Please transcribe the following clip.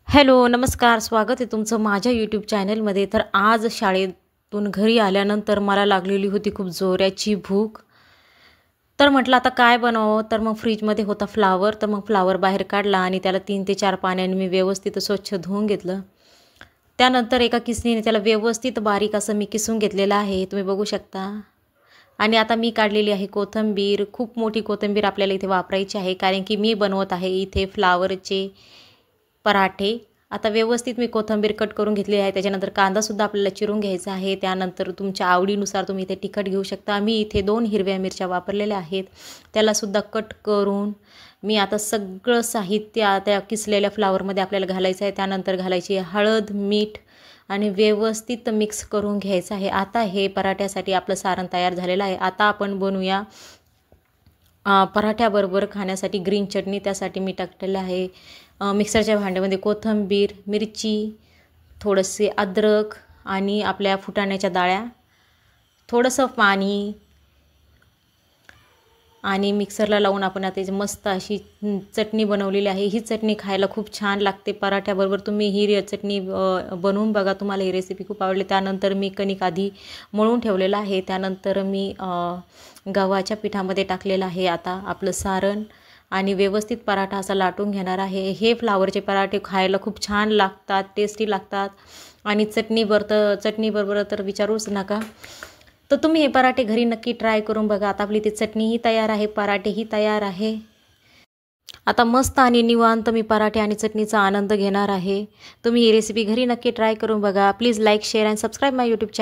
Hello, नमस्कार. स्वागत आहे तुमचं माझ्या यूट्यूब चॅनलमध्ये. तर आज शाळेतून घरी आल्यानंतर मला लागलेली होती खूप जोराची भूक. तर म्हटलं आता काय बनवावं? तर मग फ्रीजमध्ये होता फ्लावर. तर मग फ्लावर बाहेर काढला आणि त्याला 3 ते 4 पाण्याने मी व्यवस्थित स्वच्छ धुवून घेतलं. त्यानंतर एका किसणीने त्याला व्यवस्थित बारीक असं मी किसून घेतलेलं आहे, तुम्ही बघू शकता. आणि आता मी काढलेली आहे कोथिंबीर. खूप मोठी कोथिंबीर आपल्याला इथे वापरायची आहे, कारण की मी बनवत आहे इथे फ्लावरचे पराठे. आता व्यवस्थित मी कोथिंबीर कट करून घेतली आहे. त्याच्यानंतर कांदासुद्धा आपल्याला चिरून घ्यायचा आहे. त्यानंतर तुमच्या आवडीनुसार तुम्ही इथे तिखट घेऊ शकता. मी इथे 2 हिरव्या मिरच्या वापरलेल्या आहेत, त्यालासुद्धा कट करून मी आता सगळं साहित्य त्या किसलेल्या फ्लावरमध्ये आपल्याला घालायचं आहे. त्यानंतर घालायची हळद, मीठ आणि व्यवस्थित मिक्स करून घ्यायचं आहे. आता हे पराठ्यासाठी आपलं सारण तयार झालेलं आहे. आता आपण बनवूया पराठ्याबरोबर खाण्यासाठी ग्रीन चटणी. त्यासाठी मी टाकलेलं आहे मिक्सरच्या भांड्यामध्ये कोथिंबीर, मिरची, थोडेसे अद्रक आणि आपल्या फुटाण्याच्या डाळ्या, थोडंसं पाणी आणि मिक्सरला लावून आपण आता मस्त अशी चटणी बनवलेली आहे. ही चटणी खायला खूप छान लागते पराठ्याबरोबर. तुम्ही ही चटणी बनवून बघा, तुम्हाला ही रेसिपी खूप आवडली. त्यानंतर मी कणिक आधी मळून ठेवलेलं आहे. त्यानंतर मी गव्हाच्या पिठामध्ये टाकलेलं आहे आता आपलं सारण आणि व्यवस्थित पराठा असा लाटून घेणार आहे. हे फ्लावरचे पराठे खायला खूप छान लागतात, टेस्टी लागतात आणि चटणीबरोबर तर विचारूच नका. तर तुम्ही हे पराठे घरी नक्की ट्राय करून बघा. आता आपली ती चटणीही तयार आहे, पराठेही तयार आहे. आता मस्त आणि निवांत मी पराठे आणि चटणीचा आनंद घेणार आहे. तुम्ही ही रेसिपी घरी नक्की ट्राय करून बघा. Please like, share and subscribe my YouTube channel.